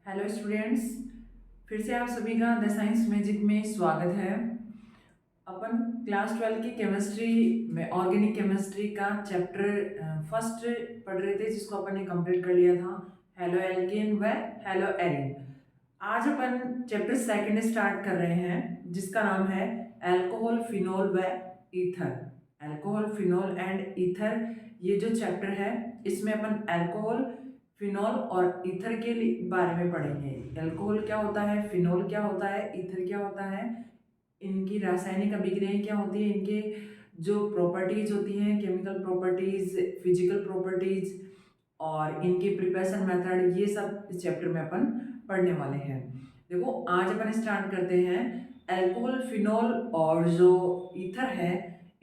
Hello students, फिर से आप सभी का द साइंस मैजिक में स्वागत है। अपन क्लास 12 की केमिस्ट्री में ऑर्गेनिक केमिस्ट्री का चैप्टर फर्स्ट पढ़ रहे थे, जिसको अपन ने कंप्लीट कर लिया था, हेलो एल्केन व हेलो एरिन। आज अपन चैप्टर सेकंड स्टार्ट कर रहे हैं, जिसका नाम है अल्कोहल, फिनोल व ether. Alcohol, phenol and ether, ये जो चैप्टर है इसमें अपन अल्कोहल, फिनोल और ईथर के बारे में पढ़ेंगे। अल्कोहल क्या होता है, फिनोल क्या होता है, ईथर क्या होता है, इनकी रासायनिक अभिक्रियाएं क्या होती है, इनके जो प्रॉपर्टीज होती हैं, केमिकल प्रॉपर्टीज, फिजिकल प्रॉपर्टीज और इनके प्रिपरेशन मेथड, ये सब इस चैप्टर में अपन पढ़ने वाले हैं। देखो, आज अपन स्टार्ट करते हैं अल्कोहल, फिनोल और जो ईथर है,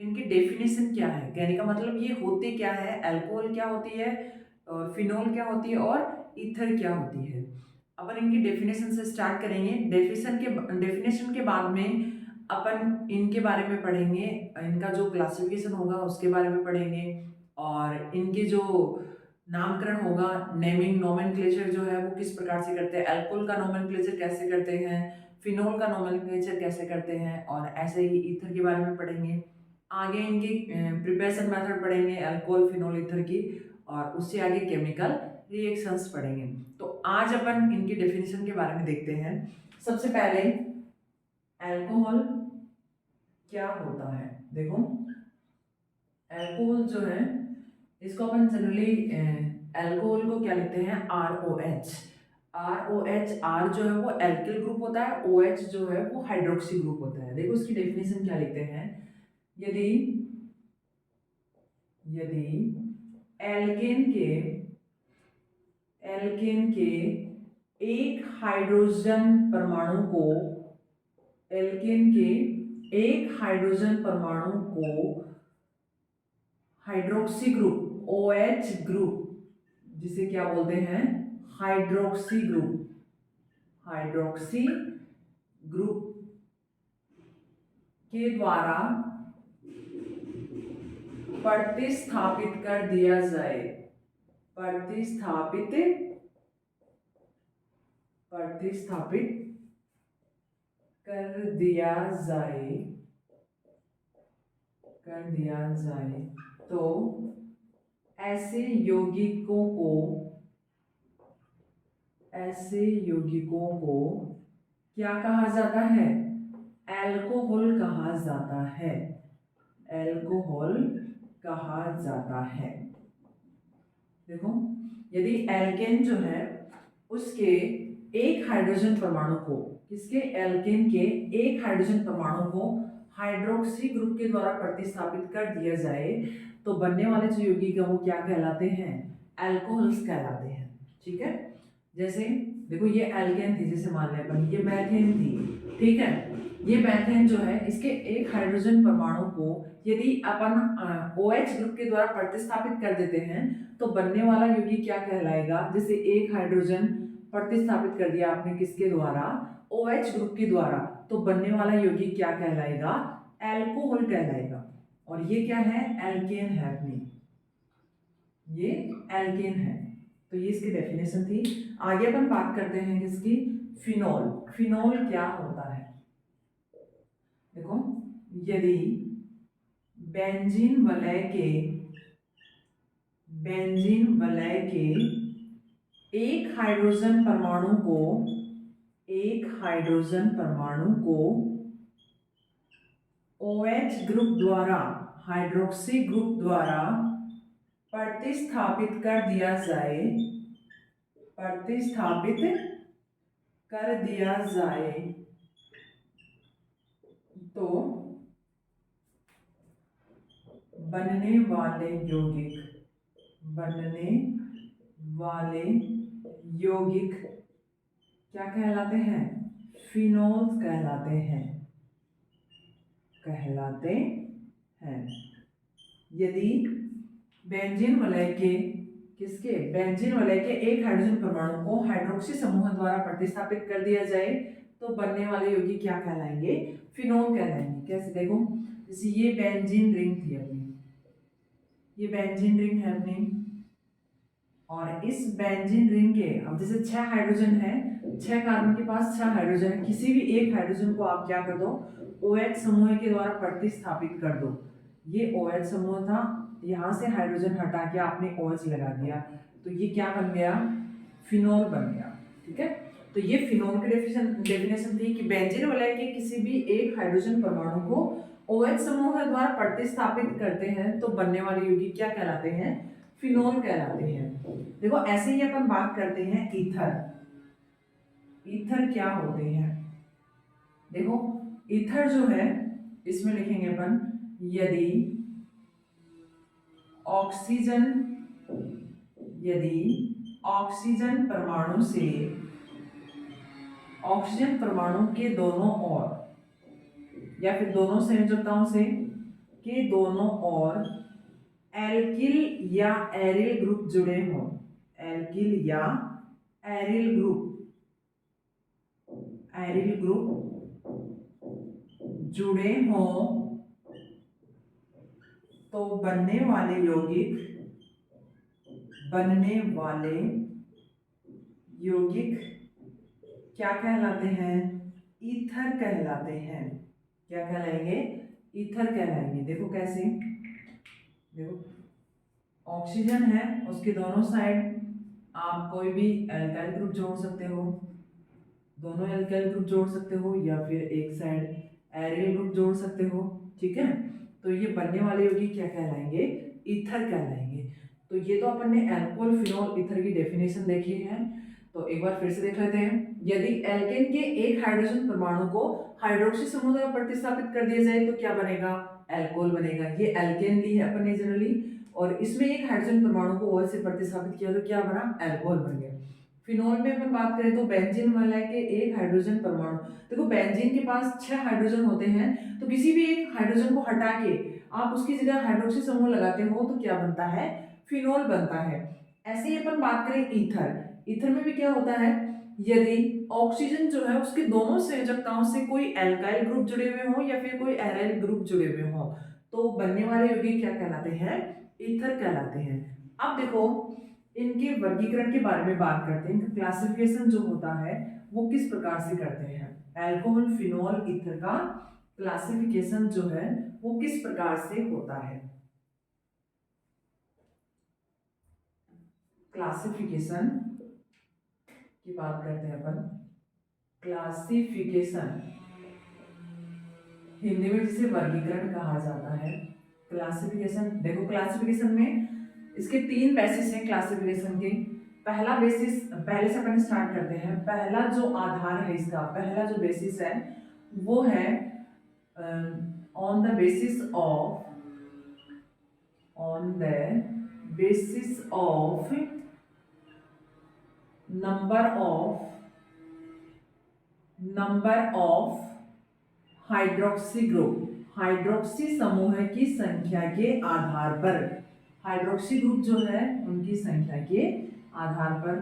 इनकी डेफिनेशन क्या है, कहने का मतलब ये होते क्या है, अल्कोहल क्या होती है, फिनोल क्या होती है और ईथर क्या होती है। अपन इनकी डेफिनेशन से स्टार्ट करेंगे। डेफिनेशन के बाद में अपन इनके बारे में पढ़ेंगे, इनका जो क्लासिफिकेशन होगा उसके बारे में पढ़ेंगे, और इनके जो नामकरण होगा, नेमिंग नोमेनक्लेचर जो है वो किस प्रकार से करते हैं, अल्कोहल का नोमेनक्लेचर कैसे करते हैं, फिनोल का नोमेनक्लेचर कैसे करते हैं, और ऐसे ही ईथर के बारे में पढ़ेंगे। आगे इनकी प्रिपरेशन मेथड पढ़ेंगे अल्कोहल, फिनोल, ईथर की, और उससे आगे केमिकल रिएक्शंस पढ़ेंगे। तो आज अपन इनकी डेफिनेशन के बारे में देखते हैं। सबसे पहले अल्कोहल क्या होता है। देखो, अल्कोहल जो है इसको अपन जनरली अल्कोहल को क्या लिखते हैं, ROH। ROH, आर जो है वो एल्किल ग्रुप होता है, OH जो है वो हाइड्रोक्सी ग्रुप होता है। देखो इसकी डेफिनेशन क्या लिखते हैं, यदि यदि एल्केन के एक हाइड्रोजन परमाणु को एल्केन के एक हाइड्रोजन परमाणु को हाइड्रोक्सी ग्रुप, OH ग्रुप, जिसे क्या बोलते हैं, हाइड्रोक्सी ग्रुप के द्वारा प्रतिस्थापित कर दिया जाए, प्रतिस्थापित कर दिया जाए तो ऐसे यौगिकों को क्या कहा जाता है, अल्कोहल कहा जाता है, अल्कोहल कहा जाता है। देखो, यदि एल्केन जो है उसके एक हाइड्रोजन परमाणु को, किसके, एल्केन के एक हाइड्रोजन परमाणु को हाइड्रोक्सी ग्रुप के द्वारा प्रतिस्थापित कर दिया जाए तो बनने वाले जो यौगिक है वो क्या कहलाते हैं, अल्कोहल्स कहलाते हैं। ठीक है, जैसे देखो ये एल्केन थी, जैसे मान लें अपन ये मैथेन थी, ठीक है। ये मैथेन जो है इसके एक हाइड्रोजन परमाणु को यदि अपन OH ग्रुप के द्वारा प्रतिस्थापित कर देते हैं तो बनने वाला यौगिक क्या कहलाएगा, जैसे एक हाइड्रोजन प्रतिस्थापित कर दिया आपने किसके द्वारा, OH ग्रुप के द्वारा, तो बनने वाला यौगिक क्या कहलाएगा, अल्कोहल कहलाएगा। और ये क्या है, एल्केन है अपनी, ये एल्केन है। तो ये इसकी डेफिनेशन थी। आगे अपन बात करते हैं किसकी, फिनोल। फिनोल क्या होता है, देखो, यदि बेंजीन वलय के एक हाइड्रोजन परमाणु को OH ग्रुप द्वारा, हाइड्रोक्सी ग्रुप द्वारा प्रतिस्थापित कर दिया जाए तो बनने वाले यौगिक क्या कहलाते हैं, फिनोल्स कहलाते हैं। यदि बेंजीन वलय के एक हाइड्रोजन परमाणु को हाइड्रोक्सी समूह द्वारा प्रतिस्थापित कर दिया जाए तो बनने वाले यौगिक क्या कहलाएंगे, फिनोल कहलाएंगे। कैसे, देखो, जैसे ये बेंजीन रिंग थी अपनी, ये बेंजीन रिंग है अपनी, और इस बेंजीन रिंग के, अब जैसे 6 हाइड्रोजन है, 6 कार्बन के पास 6 हाइड्रोजन है, किसी भी एक हाइड्रोजन को आप क्या कर दो, OH समूह के द्वारा प्रतिस्थापित कर दो। ये OH समूह था, यहाँ से हाइड्रोजन हटा के आपने OH लगा दिया, तो ये क्या बन गया, फिनोल बन गया। ठीक है, तो ये फिनोल की डेफिनेशन थी कि बेंजीन वलय के किसी भी एक हाइड्रोजन परमाणु को OH समूह द्वारा प्रतिस्थापित करते हैं तो बनने वाले यौगिक क्या कहलाते हैं, फिनोल कहलाते हैं। देखो ऐसे ही अपन बात करते हैं ईथर। ईथर क्या होते हैं, देखो ईथर जो है इसमें लिखेंगे अपन, यदि ऑक्सीजन परमाणु से, ऑक्सीजन परमाणु के दोनों ओर या फिर दोनों संयोजकताओं से के दोनों ओर एल्किल या एरिल ग्रुप जुड़े हों, एल्किल या एरिल ग्रुप जुड़े हों तो बनने वाले यौगिक क्या कहलाते हैं, ईथर कहलाते हैं। क्या कहलाएंगे, ईथर कहलाएंगे। देखो कैसे, देखो ऑक्सीजन है, उसके दोनों साइड आप कोई भी एल्काइल ग्रुप जोड़ सकते हो, दोनों एल्काइल ग्रुप जोड़ सकते हो, या फिर एक साइड एरियल ग्रुप जोड़ सकते हो। ठीक है, तो ये बनने वाले यौगिक क्या कहलाएंगे, ईथर कहलाएंगे। तो ये तो अपन ने एल्कोहल, फिनोल, ईथर की डेफिनेशन देखी है, तो एक बार फिर से देख लेते हैं। यदि एल्केन के एक हाइड्रोजन परमाणु को हाइड्रोक्सी समूह द्वारा प्रतिस्थापित कर दिया जाए तो क्या बनेगा, अल्कोहल बनेगा। ये एल्केन ली है अपन ने जनरली, और इसमें एक हाइड्रोजन परमाणु को OH से प्रतिस्थापित किया तो क्या बना, अल्कोहल बन गया। फिनोल में अपन बात करें तो बेंजीन वलय के एक हाइड्रोजन परमाणु, देखो बेंजीन के पास 6 हाइड्रोजन होते हैं, तो किसी भी एक हाइड्रोजन को हटा के आप उसकी जगह हाइड्रोक्सी समूह लगाते हो तो क्या बनता है, फिनोल बनता है। ऐसे ही अपन बात करें ईथर, ईथर में भी क्या होता है, यदि ऑक्सीजन जो है उसके दोनों संयोजकताओं से कोई एल्काइल ग्रुप जुड़े हुए हो या फिर कोई एराइल ग्रुप जुड़े हुए हो तो बनने वाले यौगिक क्या कहलाते हैं, ईथर कहलाते हैं। अब देखो इनके वर्गीकरण के बारे में बात करते हैं, इनका क्लासिफिकेशन जो होता है वो किस प्रकार से करते हैं। अल्कोहल, फिनोल, ईथर का क्लासिफिकेशन जो है वो किस प्रकार से होता है। क्लासिफिकेशन की बात करते हैं अपन, क्लासिफिकेशन हिंदी में जिसे वर्गीकरण कहा जाता है। क्लासिफिकेशन, देखो क्लासिफिकेशन में इसके 3 बेसिस हैं क्लासिफिकेशन के। पहला बेसिस, पहले से अपन स्टार्ट करते हैं। पहला जो आधार है इसका, पहला जो बेसिस है वो है on the basis of number of hydroxy group, hydroxy समूह की संख्या के आधार पर, हाइड्रोक्सी ग्रुप जो है उनकी संख्या के आधार पर,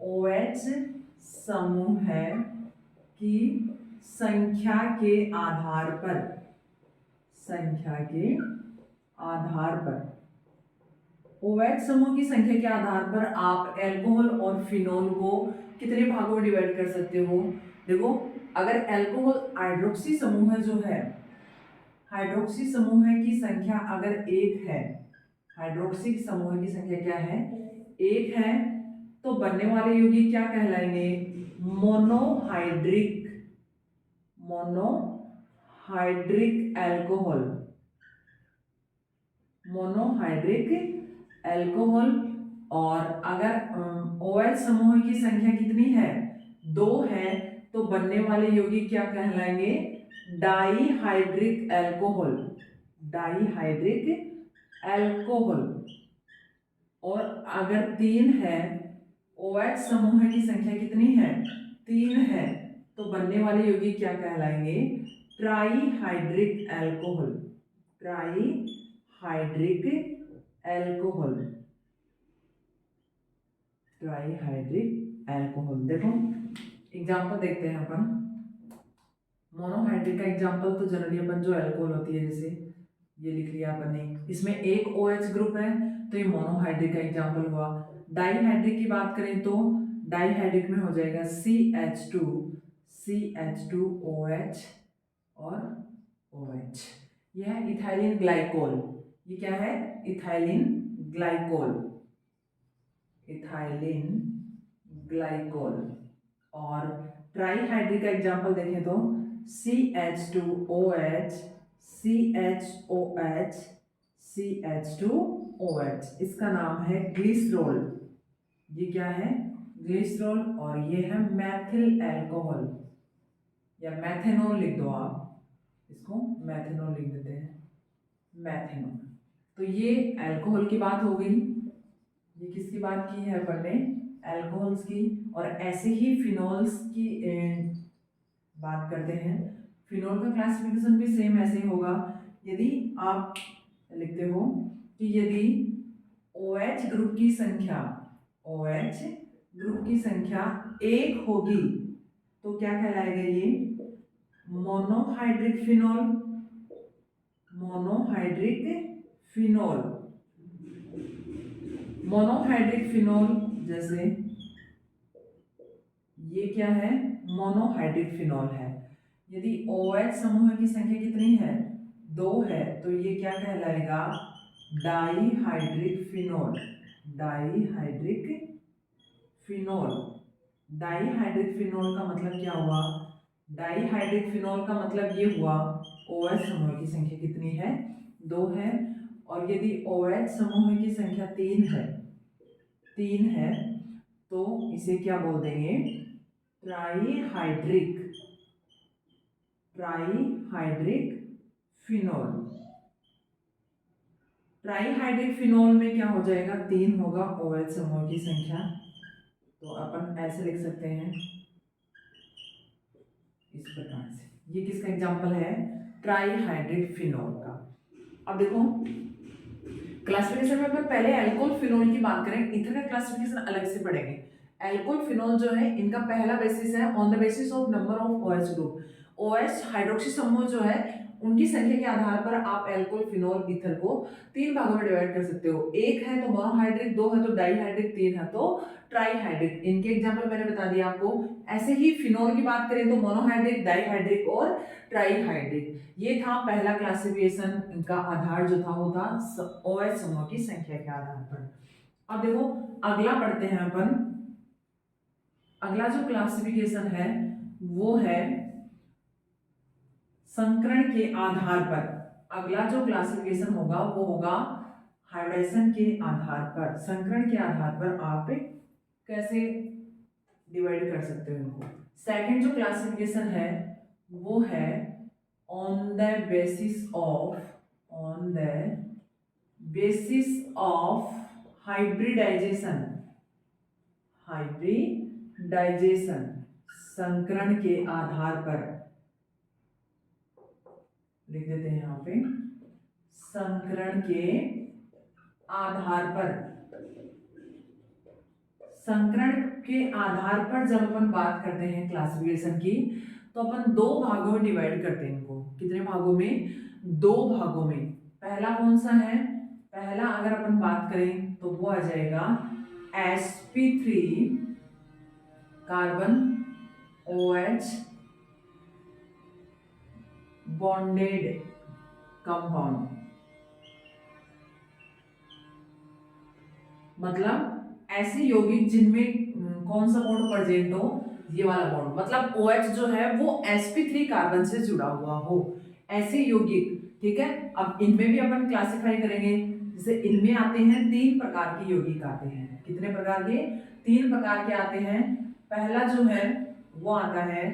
OH समूह की संख्या के आधार पर, OH समूह की संख्या के आधार पर आप एल्कोहल और फिनोल को कितने भागों में डिवाइड कर सकते हो। देखो अगर एल्कोहल हाइड्रोक्सी समूह जो है, हाइड्रोक्सी समूह की संख्या अगर 1 है, हाइड्रोक्सी समूह की संख्या क्या है, 1 है, तो बनने वाले यौगिक क्या कहलाएंगे, मोनोहाइड्रिक एल्कोहल, और अगर OH समूह की संख्या कितनी है, 2 है, तो बनने वाले यौगिक क्या कहलाएंगे, डाईहाइड्रिक एल्कोहल। और अगर 3 है, OH समूह की संख्या कितनी है, 3 है, तो बनने वाले यौगिक क्या कहलाएंगे, ट्राईहाइड्रिक एल्कोहल। देखो एग्जांपल देखते हैं अपन। मोनोहाइड्रिक का एग्जांपल तो जनरली अपन जो अल्कोहल होती है, जैसे ये लिख लिया अपन ने, इसमें एक OH ग्रुप है तो ये मोनोहाइड्रिक का एग्जांपल हुआ। डाईहाइड्रिक की बात करें तो डाईहाइड्रिक में हो जाएगा CH2OH और OH। यह है इथाइलिन ग्लाइकोल। ये क्या है? Ethylene glycol, ethylene glycol. और ट्राईहाइड्रिक का एग्जांपल देखें तो CH2OH, CHOH, CH2OH। इसका नाम है ग्लिसरॉल। ये क्या है? ग्लिसरॉल। और ये है मैथिल एल्कोहल या मैथेनॉल लिख दो आप, इसको मैथेनॉल लिख देते हैं, मैथेनॉल। तो ये अल्कोहल की बात हो गई। ये किसकी बात की है अपन ने? अल्कोहल्स की। और ऐसे ही फिनॉल्स की बात करते हैं। फिनॉल का क्लासिफिकेशन भी सेम ऐसे ही होगा। यदि आप लिखते हो कि यदि OH ग्रुप की संख्या, OH ग्रुप की संख्या 1 होगी तो क्या कहलाएगा? ये monohydric phenol, monohydric phenol. Monohydric phenol जैसे ये क्या है? मोनोहाइड्रिक फिनॉल है। यदि OH समूह की संख्या कितनी है? 2 है, तो ये क्या कहलाएगा? Dihydric phenol, dihydric phenol. Dihydric phenol का मतलब क्या हुआ? डाईहाइड्रिक फिनॉल का मतलब ये हुआ OH समूह की संख्या कितनी है? 2 है। और यदि OH समूह की संख्या 3 है तो इसे क्या बोल देंगे? Trihydric, trihydric phenol. Trihydric phenol में क्या हो जाएगा? 3 होगा OH समूह की संख्या। तो अपन ऐसे लिख सकते हैं इस प्रकार से। ये किसका एग्जांपल है? ट्राईहाइड्रिक फिनॉल का। अब देखो क्लासिफिकेशन में अपन पहले अल्कोहल फिनॉल की बात करें, इथर का क्लासिफिकेशन अलग से पढ़ेंगे। अल्कोहल फिनॉल जो है इनका पहला बेसिस है on the basis of number of OH group. OH hydroxy समूह जो है उनकी संख्या के आधार पर आप अल्कोहल फिनॉल ईथर को 3 भागों में डिवाइड कर सकते हो। 1 है तो मोनोहाइड्रिक, 2 है तो डाईहाइड्रिक, 3 है तो ट्राईहाइड्रिक। इनके एग्जांपल मैंने बता दिया आपको। ऐसे ही फिनॉल की बात करें तो मोनोहाइड्रिक, डाईहाइड्रिक और ट्राईहाइड्रिक। ये था पहला क्लासिफिकेशन का आधार जो था वो था OH समूह की संख्या के आधार पर। अब देखो अगला पढ़ते हैं अपन। अगला जो क्लासिफिकेशन है वो है संकरण के आधार पर। अगला जो क्लासिफिकेशन होगा वो होगा हाइब्रिडाइजेशन के आधार पर। संकरण के आधार पर आप कैसे डिवाइड कर सकते हो इनको। सेकंड जो क्लासिफिकेशन है वो है on the basis of, on the basis of hybridization, hybridization संकरण के आधार पर लिख देते हैं यहाँ पे, संकरण के आधार पर। संकरण के आधार पर जब अपन बात करते हैं क्लासिफिकेशन की तो अपन 2 भागों में डिवाइड करते हैं इनको। कितने भागों में? 2 भागों में। पहला कौन सा है? पहला अगर अपन बात करें तो वो आ जाएगा sp3 carbon OH bonded compound. मतलब ऐसे यौगिक जिनमें कौन सा बॉन्ड प्रेजेंट हो? ये वाला बॉन्ड। मतलब OH जो है वो sp3 कार्बन से जुड़ा हुआ हो, ऐसे यौगिक। ठीक है। अब इनमें भी अपन क्लासिफाई करेंगे। जैसे इनमें आते हैं 3 प्रकार के यौगिक आते हैं। कितने प्रकार के? 3 प्रकार के आते हैं। पहला जो है वो आता है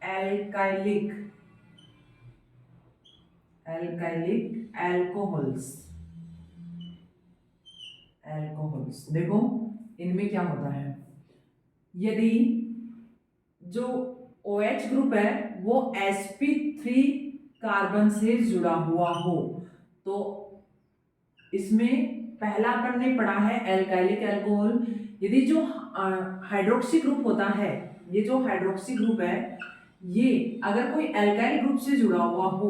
एल्काइलिक, एल्काइलिक एल्कोहल्स। एल्कोहल्स देखो इनमें क्या होता है, यदि जो OH ग्रुप है वो sp3 कार्बन से जुड़ा हुआ हो तो इसमें पहला अपन ने पढ़ा है एल्काइलिक एल्कोहल। यदि जो हाइड्रोक्सी ग्रुप होता है, ये जो हाइड्रोक्सी ग्रुप है ये अगर कोई एल्काइल ग्रुप से जुड़ा हुआ हो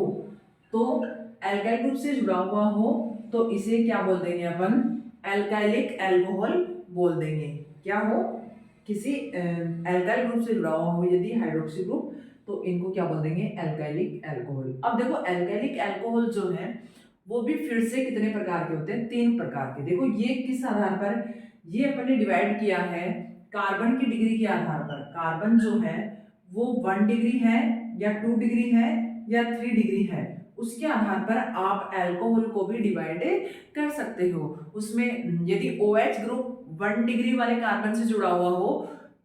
तो एल्काइल ग्रुप से जुड़ा हुआ हो तो इसे क्या बोल देंगे अपन? एल्काइलिक एल्कोहल बोल देंगे। क्या हो, किसी एल्काइल ग्रुप से जुड़ा हुआ हो यदि हाइड्रोक्सी ग्रुप, तो इनको क्या बोल देंगे, एल्काइलिक अल्कोहल। अब देखो एल्काइलिक अल्कोहल जो है वो भी फिर से कितने प्रकार के होते हैं, 3 प्रकार के। देखो ये किस आधार पर, ये अपन ने डिवाइड किया है कार्बन की डिग्री के आधार पर। कार्बन जो है वो 1 डिग्री है या 2 डिग्री है या 3 डिग्री है, उसके आधार पर आप अल्कोहल को भी डिवाइड कर सकते हो। उसमें यदि OH ग्रुप 1 डिग्री वाले कार्बन से जुड़ा हुआ हो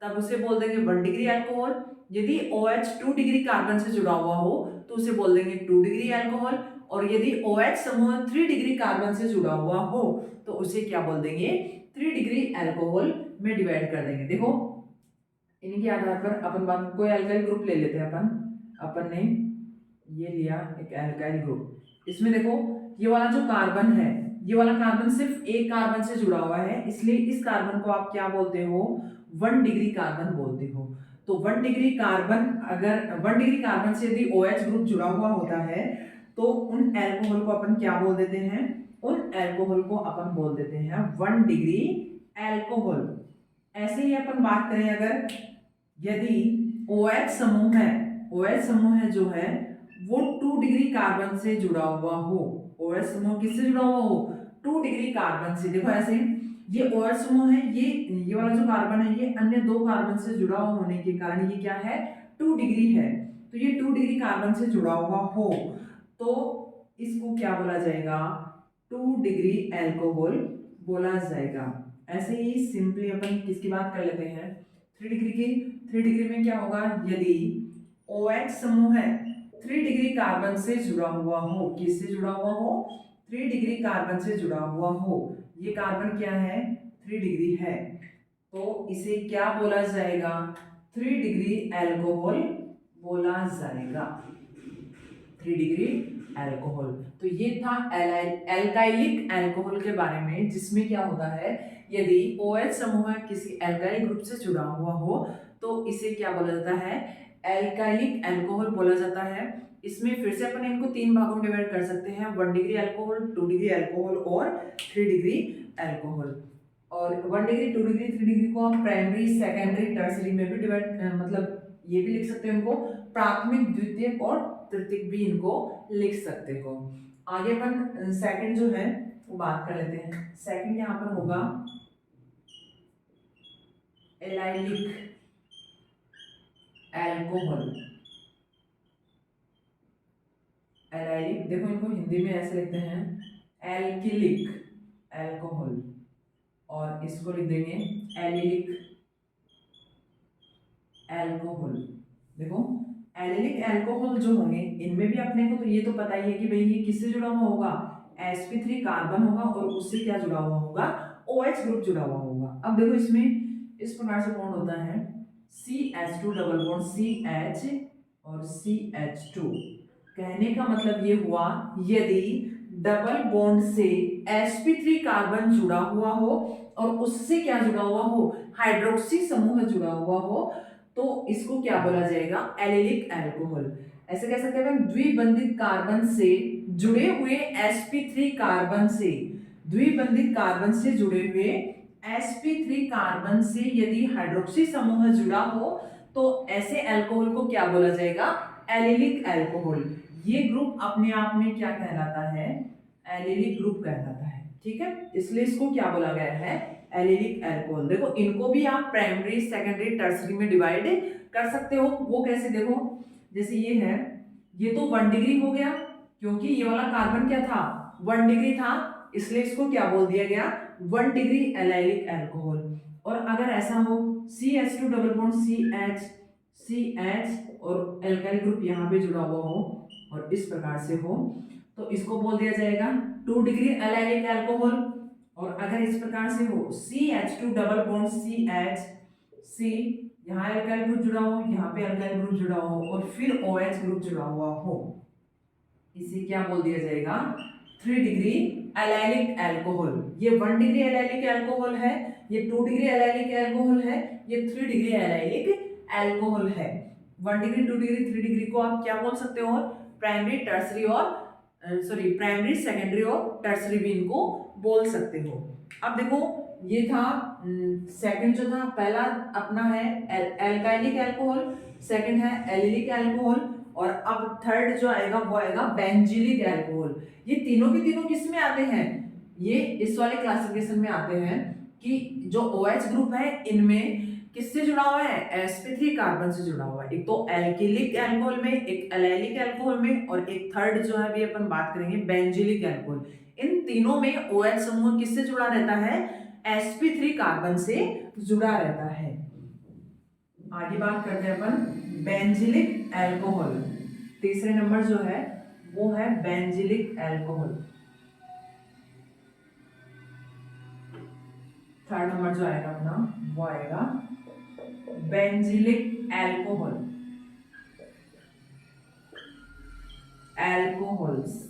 तब उसे बोल देंगे 1 डिग्री अल्कोहल। यदि OH 2 डिग्री कार्बन से जुड़ा हुआ हो तो उसे बोल देंगे 2 डिग्री अल्कोहल। और यदि OH समूह 3 डिग्री कार्बन से जुड़ा हुआ हो तो उसे क्या बोल देंगे, 3 डिग्री अल्कोहल में डिवाइड कर देंगे। देखो इनके आधार पर अपन बात, कोई अल्काइल ग्रुप ले लेते हैं अपन ने ये लिया एक अल्काइल ग्रुप। इसमें देखो ये वाला जो कार्बन है, ये वाला कार्बन सिर्फ एक कार्बन से जुड़ा हुआ है, इसलिए इस कार्बन को आप क्या बोलते हो, 1 डिग्री कार्बन बोलते हो। तो 1 डिग्री कार्बन, अगर 1 डिग्री कार्बन से यदि OH ग्रुप जुड़ा हुआ होता है तो उन अल्कोहल को अपन क्या बोल देते हैं, उन अल्कोहल को अपन बोल देते हैं 1 डिग्री अल्कोहल। ऐसे ही अपन बात करें, अगर यदि OH समूह है, OH समूह जो है वो 2 डिग्री कार्बन से जुड़ा हुआ हो, OH समूह किससे जुड़ा हुआ हो, 2 डिग्री कार्बन से। देखो ऐसे ये OH समूह है, ये वाला जो कार्बन है ये अन्य 2 कार्बन से जुड़ा होने के कारण ये क्या है, 2 डिग्री है। तो ये 2 डिग्री कार्बन से जुड़ा हुआ हो तो इसको क्या बोला जाएगा, 2 डिग्री अल्कोहल बोला जाएगा। ऐसे ही सिंपली अपन किसकी बात कर लेते हैं, 3 डिग्री की। 3 डिग्री में क्या होगा, यदि OH समूह है 3 डिग्री कार्बन से जुड़ा हुआ हो, किससे जुड़ा हुआ हो, 3 डिग्री कार्बन से जुड़ा हुआ हो। ये कार्बन क्या है, 3 डिग्री है, तो इसे क्या बोला जाएगा, 3 डिग्री अल्कोहल बोला जाएगा, 3 डिग्री अल्कोहल। तो ये था एल्काइलिक अल्कोहल के बारे में, जिसमें क्या होता है, यदि OH समूह किसी एल्काइल ग्रुप से जुड़ा हुआ हो तो इसे क्या बोला जाता है, एल्काइलिक अल्कोहल बोला जाता है। इसमें फिर से अपन इनको 3 भागों में डिवाइड कर सकते हैं, 1 डिग्री अल्कोहल, 2 डिग्री अल्कोहल और 3 डिग्री अल्कोहल। और 1 डिग्री, 2 डिग्री, 3 डिग्री को आप प्राइमरी, सेकेंडरी, टर्सरी में भी डिवाइड, मतलब ये भी लिख सकते हो इनको, प्राथमिक, द्वितीयक और तृतीयक भी इनको लिख सकते हो। आगे अपन सेकंड जो है वो बात कर लेते हैं। सेकंड यहाँ पर होगा एलाइलिक अल्कोहल। एलाइलिक, देखो इनको हिंदी में ऐसे लिखते हैं एल्किलिक अल्कोहल, और इसको लिख देंगे एलिलिक अल्कोहल। देखो एलिलिक अल्कोहल जो होंगे इनमें भी अपने को तो ये तो पता ही है कि भाई ये किससे जुड़ा हुआ होगा, sp3 कार्बन होगा और उससे क्या जुड़ा हुआ होगा, OH ग्रुप जुड़ा हुआ होगा। अब देखो इसमें इस प्रकार से बॉन्ड होता है CH2 डबल बॉन्ड CH और CH2। कहने का मतलब ये हुआ, यदि डबल बॉन्ड से sp3 कार्बन जुड़ा हुआ हो और उससे क्या जुड़ा हुआ हो, हाइड्रोक्सी समूह जुड़ा हुआ हो, तो इसको क्या बोला जाएगा, एलिलिक अल्कोहल। ऐसे कह सकते हैं द्विबंधित कार्बन से जुड़े हुए sp3 कार्बन से, द्विबंधित कार्बन से जुड़े हुए sp3 कार्बन से यदि हाइड्रोक्सी समूह जुड़ा हो तो ऐसे अल्कोहल को क्या बोला जाएगा, एलिलिक अल्कोहल। ये ग्रुप अपने आप में क्या कहलाता है, एलिलिक ग्रुप कहलाता है। ठीक है, इसलिए इसको क्या बोला गया है, एलिलिक अल्कोहल। देखो इनको भी आप प्राइमरी, सेकेंडरी, टर्सरी में डिवाइड कर सकते हो। वो कैसे, देखो जैसे ये है, ये तो 1 डिग्री हो गया क्योंकि ये वाला कार्बन क्या था, 1 डिग्री था, इसलिए इसको क्या बोल दिया गया, 1 डिग्री एलाइलिक अल्कोहल। और अगर ऐसा हो CH2 डबल बॉन्ड CH और एल्काइल ग्रुप यहाँ पे जुड़ा हुआ हो और इस प्रकार से हो तो इसको बोल दिया जाएगा 2 डिग्री एलाइलिक अल्कोहल। और अगर इस प्रकार से हो CH2 डबल बॉन्ड C, यहाँ एल्काइल ग्रुप जुड़ा हो, यहाँ पे एल्काइल ग्रुप जुड़ा हो और फिर OH ग्रुप जुड़ा हुआ हो, इसे क्या बोल दिया जाएगा, 3 डिग्री एलाइलिक अल्कोहल। ये 1 डिग्री एलाइलिक अल्कोहल है, ये 2 डिग्री एलाइलिक अल्कोहल है, ये 3 डिग्री एलाइलिक अल्कोहल है। 1 डिग्री, 2 डिग्री, 3 डिग्री को आप क्या बोल सकते हो, प्राइमरी, टर्सरी और प्राइमरी, सेकेंडरी और टर्सरी भी इनको बोल सकते हो। अब देखो ये था सेकंड जो था पहला अपना है एल्काइलिक अल्कोहल, सेकंड है एलिलिक अल्कोहल, और अब थर्ड जो आएगा वो आएगा बेंजिलिक अल्कोहल। ये तीनों के तीनों किस में आते हैं, ये इस वाले क्लासिफिकेशन में आते हैं कि जो OH ग्रुप है इनमें किससे जुड़ा हुआ है, sp3 कार्बन से जुड़ा हुआ है। एक तो एल्किलिक अल्कोहल में, एक एलाइलिक अल्कोहल में, और एक थर्ड जो है अभी अपन बात करेंगे बेंजिलिक अल्कोहल। इन तीनों में OH समूह किससे जुड़ा रहता है, sp3 कार्बन से जुड़ा रहता है। आगे बात करते हैं अपन बेंजिलिक अल्कोहल। तीसरे नंबर जो है वो है बेंजिलिक अल्कोहल। थर्ड नंबर जो आएगा अपना वो आएगा बेंजिलिक अल्कोहल, अल्कोहल्स,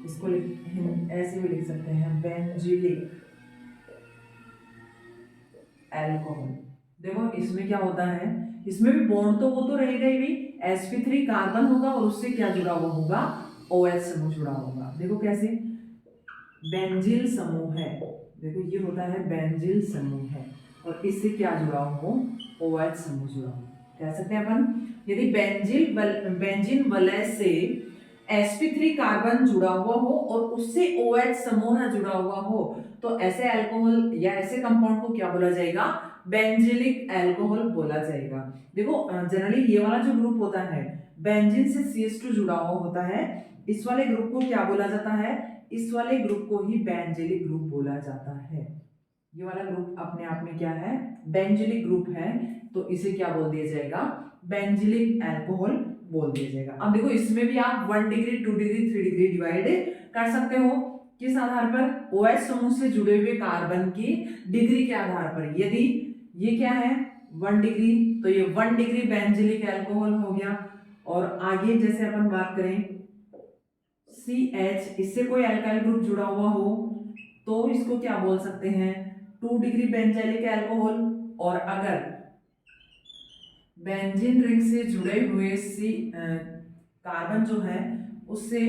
इसको ऐसे भी लिख सकते हैं बेंजिलिक अल्कोहल। देखो इसमें क्या होता है, इसमें भी बॉन्ड तो वो तो रहेगा ही भी, sp3 कार्बन होगा और उससे क्या जुड़ा हुआ होगा, OH समूह जुड़ा होगा। देखो कैसे, बेंजिल समूह है, देखो ये होता है बेंजिल समूह है, और इससे क्या जुड़ा हो, OH समूह जुड़ा हो। कह सकते हैं अपन यदि बेंजीन वलय से sp3 कार्बन जुड़ा हुआ हो और उससे OH समूह जुड़ा हुआ हो, तो ऐसे अल्कोहल या ऐसे कंपाउंड को क्या बोला जाएगा, बेंजिलिक अल्कोहल बोला जाएगा। देखो जनरली ये वाला जो ग्रुप होता है बेंजीन से CH2 जुड़ा हुआ होता है, इस वाले ग्रुप को क्या बोला जाता है, इस वाले ग्रुप को ही बेंजिलिक ग्रुप बोला जाता है। ये वाला ग्रुप अपने आप में क्या है, बेंजिलिक ग्रुप है, तो इसे क्या बोल दिया जाएगा, बेंजिलिक अल्कोहल बोल दिया जाएगा। अब देखो इसमें भी आप 1 डिग्री 2 डिग्री 3 डिग्री डिवाइड कर सकते हो, किस आधार पर, OH समूह से जुड़े हुए कार्बन की डिग्री के आधार पर। यदि ये क्या है 1 डिग्री, तो ये 1 डिग्री बेंजिलिक अल्कोहल हो गया। और आगे जैसे अपन बात करें CH, इससे कोई अल्काइल ग्रुप जुड़ा हुआ हो तो इसको क्या बोल सकते हैं, 2 डिग्री बेंजाइलिक अल्कोहल। और अगर बेंजीन रिंग से जुड़े हुए कार्बन जो है उससे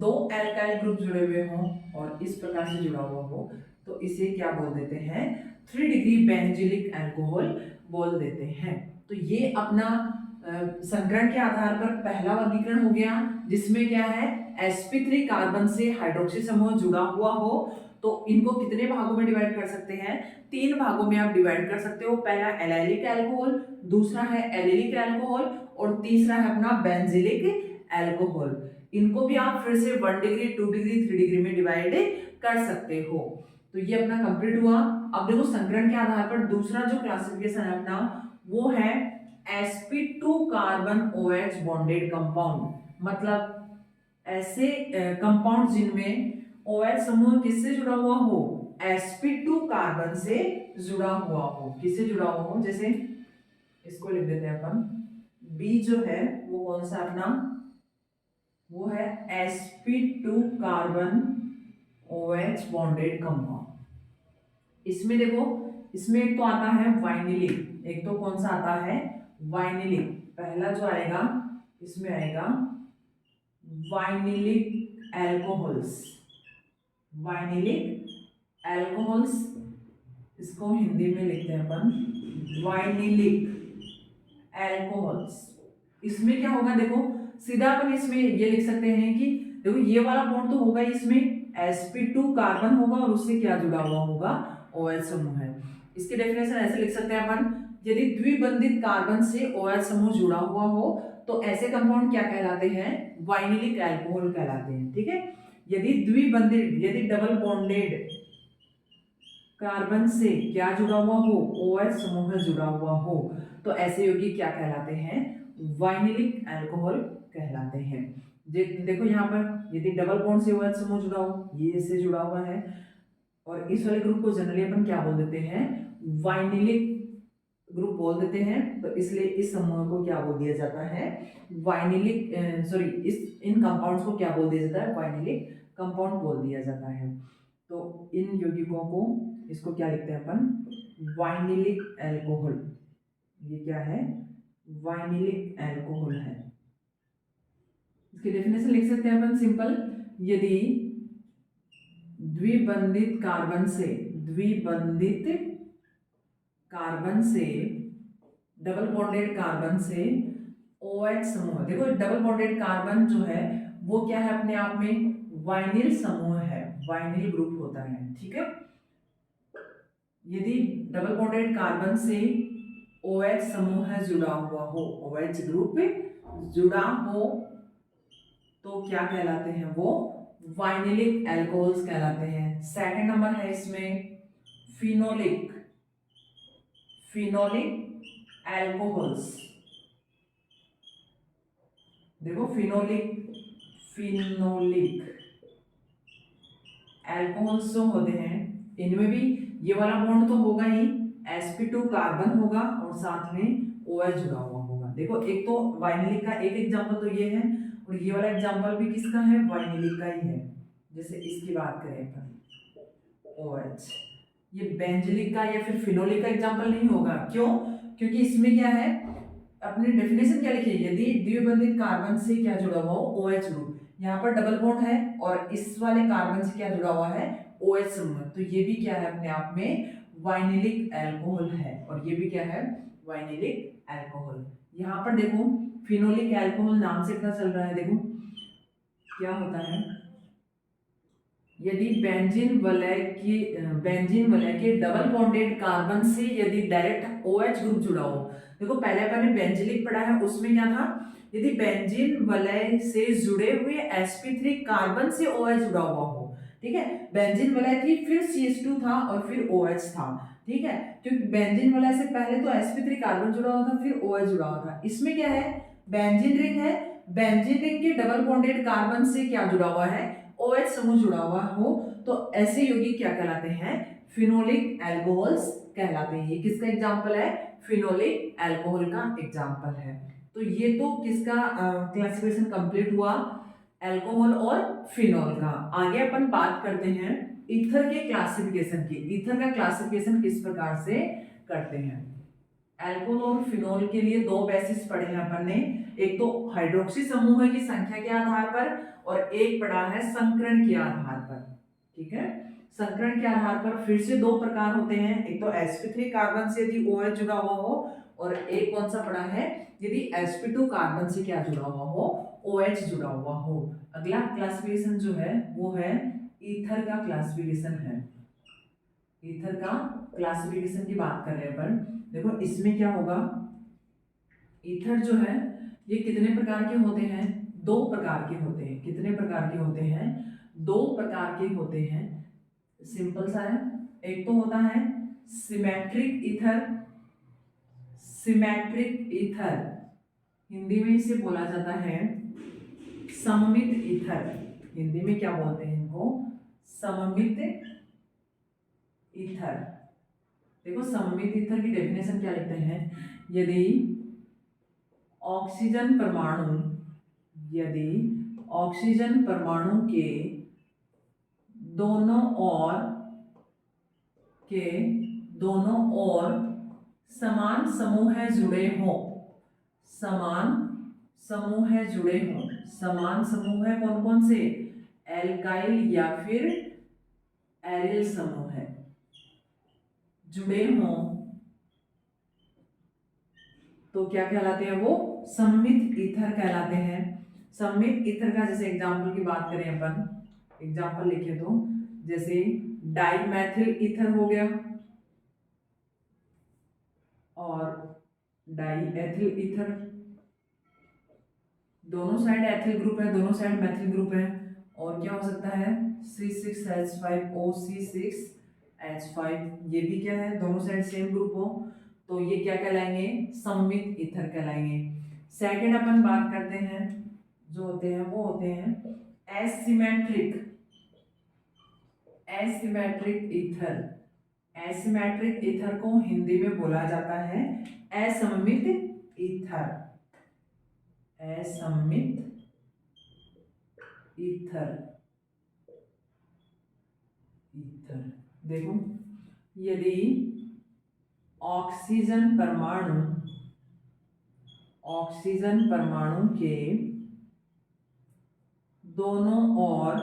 2 अल्काइल ग्रुप जुड़े हुए हों और इस प्रकार से जुड़ा हुआ हो, तो इसे क्या बोल देते हैं, 3 डिग्री बेंजिलिक अल्कोहल बोल देते हैं। तो ये अपना संकरण के आधार पर पहला वर्गीकरण हो गया, जिसमें क्या है sp3 कार्बन से हाइड्रोक्सी समूह जुड़ा हुआ हो तो इनको कितने भागों में डिवाइड कर सकते हैं, 3 भागों में आप डिवाइड कर सकते हो। पहला एलाइलिक अल्कोहल, दूसरा है एलिलिक अल्कोहल, और तीसरा है अपना बेंजिलिक अल्कोहल। इनको भी आप फिर से 1 डिग्री 2 डिग्री 3 डिग्री में डिवाइड कर सकते हो। तो ये अपना कंप्लीट हुआ। अब देखो संकरण के आधार पर दूसरा जो क्लासिफिकेशन है अपना वो है sp2 carbon OH bonded compound, मतलब ऐसे कंपाउंड जिनमें OH समूह किससे जुड़ा हुआ हो, sp2 कार्बन से जुड़ा हुआ हो। किससे जुड़ा हुआ हो, जैसे इसको लिख देते हैं अपन, B जो है वो कौन सा अपना, वो है sp2 carbon OH bonded compound. इसमें देखो, इसमें एक तो आता है वाइनिलिक, एक तो कौन सा आता है वाइनिलिक। पहला जो आएगा इसमें आएगा वाइनिलिक अल्कोहल्स, वाइनिलिक अल्कोहल्स, इसको हिंदी में लिखते हैं अपन वाइनिलिक अल्कोहल्स। इसमें क्या होगा, देखो सीधा अपन इसमें ये लिख सकते हैं कि देखो ये वाला बॉन्ड तो होगा इसमें sp2 कार्बन होगा और उससे क्या जुड़ा हुआ होगा, OH समूह है। इसकी डेफिनेशन ऐसे लिख सकते हैं अपन, यदि द्विबंधित कार्बन से OH समूह जुड़ा हुआ हो तो ऐसे कंपाउंड क्या कहलाते हैं, वाइनिलिक अल्कोहल कहलाते हैं। ठीक है, यदि द्विबंधित, यदि डबल बॉन्डेड कार्बन से क्या जुड़ा हुआ हो, OH समूह जुड़ा हुआ हो, तो ऐसे यौगिक क्या कहलाते हैं, वाइनिलिक अल्कोहल कहलाते हैं। देखो यहाँ पर यदि डबल बॉन्ड से OH समूह जुड़ा हो, ये इससे जुड़ा हुआ है, और इस वाले ग्रुप को जनरली अपन क्या बोल देते हैं, वाइनिलिक ग्रुप बोल देते हैं। तो इसलिए इस समूह को क्या बोल दिया जाता है, वाइनिलिक, सॉरी इस इन कंपाउंड्स को क्या बोल दिया जाता है, वाइनिलिक कंपाउंड बोल दिया जाता है। तो इन यौगिकों को, इसको क्या लिखते हैं अपन, वाइनिलिक अल्कोहल। ये क्या है, वाइनिलिक अल्कोहल है। इसकी डेफिनेशन लिख सकते हैं अपन सिंपल, यदि द्विबंधित कार्बन से, द्विबंधित कार्बन से, डबल बॉन्डेड कार्बन से OH समूह। देखो डबल बॉन्डेड कार्बन जो है वो क्या है, अपने आप में वाइनिल समूह है, वाइनिल ग्रुप होता है, ठीक है। यदि डबल बॉन्डेड कार्बन से OH समूह है जुड़ा हुआ हो, OH ग्रुप जुड़ा हो, तो क्या कहलाते हैं वो, वाइनिलिक एल्कोहल्स कहलाते हैं। सेकंड नंबर है इसमें फिनोलिक, फिनोलिक एल्कोहल्स। देखो फिनोलिक, फिनोलिक एल्कोहल्स जो होते हैं इनमें भी ये वाला बॉन्ड तो होगा ही, sp2 कार्बन होगा और साथ में OH जुड़ा हुआ होगा। देखो एक तो वाइनिलिक का एक एग्जांपल तो ये है, और ये वाला एग्जांपल भी किसका है, वाइनिलिक का ही है। जैसे इसकी बात करें अपन OH, ये बेंजिलिक का या फिर फिनोलिक का एग्जांपल नहीं होगा। क्यों? क्योंकि इसमें क्या है, अपनी डेफिनेशन क्या लिखी है, यदि द्विबंधित कार्बन से क्या जुड़ा हुआ हो, OH ग्रुप। यहाँ पर डबल बॉन्ड है और इस वाले कार्बन से क्या जुड़ा हुआ है, OH समूह। तो ये भी क्या है, अपने आप में वाइनिलिक एल्कोहल है, और ये भी क्या है, वाइनिलिक एल्कोहल। यहाँ पर देखो फिनोलिक एल्कोहल नाम से पता चल रहा है, देखो क्या होता है, यदि बेंजीन वलय के डबल बॉन्डेड कार्बन से यदि डायरेक्ट OH ग्रुप जुड़ा हो। देखो पहले अपन ने बेंजिलिक पढ़ा है, उसमें क्या था, यदि बेंजीन वलय से जुड़े हुए sp3 कार्बन से OH जुड़ा हुआ हो, ठीक है। बेंजीन वलय थी, फिर CH2 था और फिर OH था, ठीक है। क्योंकि बेंजीन वलय से पहले तो sp3 कार्बन जुड़ा हुआ था, फिर OH जुड़ा हुआ था। इसमें क्या है, बेंजीन रिंग है, बेंजीन रिंग के डबल बॉन्डेड कार्बन से क्या जुड़ा हुआ है, OH समूह जुड़ा हुआ हो, तो ऐसे यौगिक क्या कहलाते हैं, फिनोलिक एल्कोहल्स कहलाते हैं। ये किसका एग्जांपल है, फिनोलिक एल्कोहल का एग्जांपल है। तो ये तो किसका क्लासिफिकेशन कंप्लीट हुआ, एल्कोहल और फिनोल का। आगे अपन बात करते हैं ईथर के क्लासिफिकेशन की। ईथर का क्लासिफिकेशन किस प्रकार से करते हैं। एल्कोहल और फिनोल के लिए दो बेसिस पढ़े हैं अपन ने, एक तो हाइड्रोक्सी समूह की संख्या के आधार पर, और एक पढ़ा है संकरण के आधार पर, ठीक है। संकरण के आधार पर फिर से दो प्रकार होते हैं, एक तो sp3 कार्बन से यदि OH जुड़ा हुआ हो, और एक कौन सा पढ़ा है, यदि sp2 कार्बन से क्या जुड़ा हुआ हो, OH जुड़ा हुआ हो। अगला क्लासिफिकेशन जो है वो है ईथर का क्लासिफिकेशन है। ईथर का क्लासिफिकेशन की बात कर रहे हैं अपन। देखो इसमें क्या होगा, ईथर जो है ये कितने प्रकार के होते हैं, दो प्रकार के होते हैं। कितने प्रकार के होते हैं, दो प्रकार के होते हैं। सिंपल सा है, एक तो होता है symmetric ether, symmetric ether Hindi में इसे बोला जाता है सममित ईथर। हिंदी में क्या बोलते हैं इनको, सममित ईथर। देखो सममित ईथर की डेफिनेशन क्या लिखते हैं, यदि ऑक्सीजन परमाणु, यदि ऑक्सीजन परमाणु के दोनों ओर समान समूह जुड़े हों, समान समूह जुड़े हों। समान समूह है कौन कौन से, एल्काइल या फिर एरिल समूह है जुड़े हों, तो क्या कहलाते हैं वो, सममित ईथर कहलाते हैं। सममित ईथर का जैसे एग्जांपल की बात करें अपन, एग्जांपल लिखे तो जैसे डाइमेथिल ईथर हो गया और डाइएथिल ईथर, दोनों साइड एथिल ग्रुप है, दोनों साइड मेथिल ग्रुप है। और क्या हो सकता है, C6H5O, C6H5, ये भी क्या है, दोनों साइड सेम ग्रुप हो, तो ये क्या कहलाएंगे, सममित ईथर कहलाएंगे। सेकंड अपन बात करते हैं जो होते हैं वो होते हैं asymmetric, asymmetric ether. Asymmetric ether को हिंदी में बोला जाता है असममित ईथर, असममित ईथर। ईथर देखो, यदि ऑक्सीजन परमाणु, ऑक्सीजन परमाणु के दोनों ओर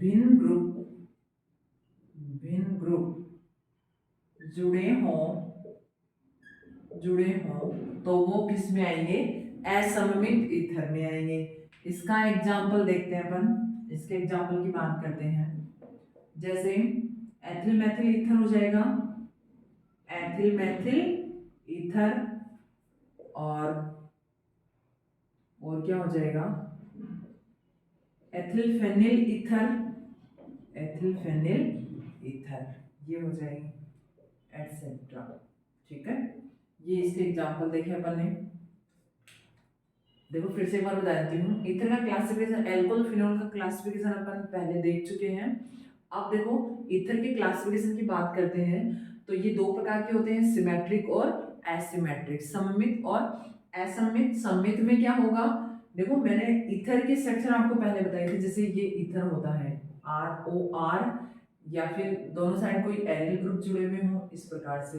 भिन्न ग्रुप जुड़े हों तो वो किस में आएंगे, असममित ईथर में आएंगे। इसका एग्जाम्पल देखते हैं अपन, इसके एग्जाम्पल की बात करते हैं। जैसे एथिल मैथिल ईथर हो जाएगा, एथिल मैथिल ईथर, और क्या हो जाएगा, एथिल फेनिल ईथर, ये हो जाएगी, एटसेट्रा। ठीक है, ये इसके एग्जाम्पल देखे अपन ने। देखो फिर से एक बार बता देती हूँ, ईथर का क्लासिफिकेशन, एल्कोहल फिनोल का क्लासिफिकेशन अपन पहले देख चुके हैं। अब देखो ईथर के क्लासिफिकेशन की बात करते हैं, तो ये दो प्रकार के होते हैं, सिमेट्रिक और एसिमेट्रिक, सममित और असममित। सममित में क्या होगा, देखो मैंने ईथर के सेक्शन आपको पहले बताए थे, जैसे ये ईथर होता है ROR, या फिर दोनों साइड कोई एरियल ग्रुप जुड़े हुए हो, इस प्रकार से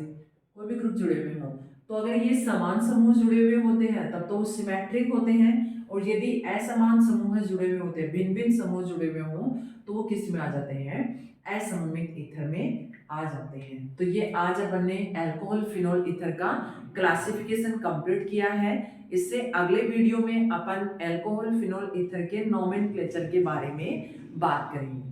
कोई भी ग्रुप जुड़े हुए हो, तो अगर ये समान समूह जुड़े हुए होते हैं तब तो वो सिमेट्रिक होते हैं, और यदि असमान समूह जुड़े हुए होते हैं, भिन्न भिन्न समूह जुड़े हुए हों, तो वो किस में आ जाते हैं, असममित ईथर में आ जाते हैं। तो ये आज अपन ने अल्कोहल फिनोल ईथर का क्लासिफिकेशन कंप्लीट किया है। इससे अगले वीडियो में अपन अल्कोहल फिनोल ईथर के नोमेनक्लेचर के बारे में बात करेंगे।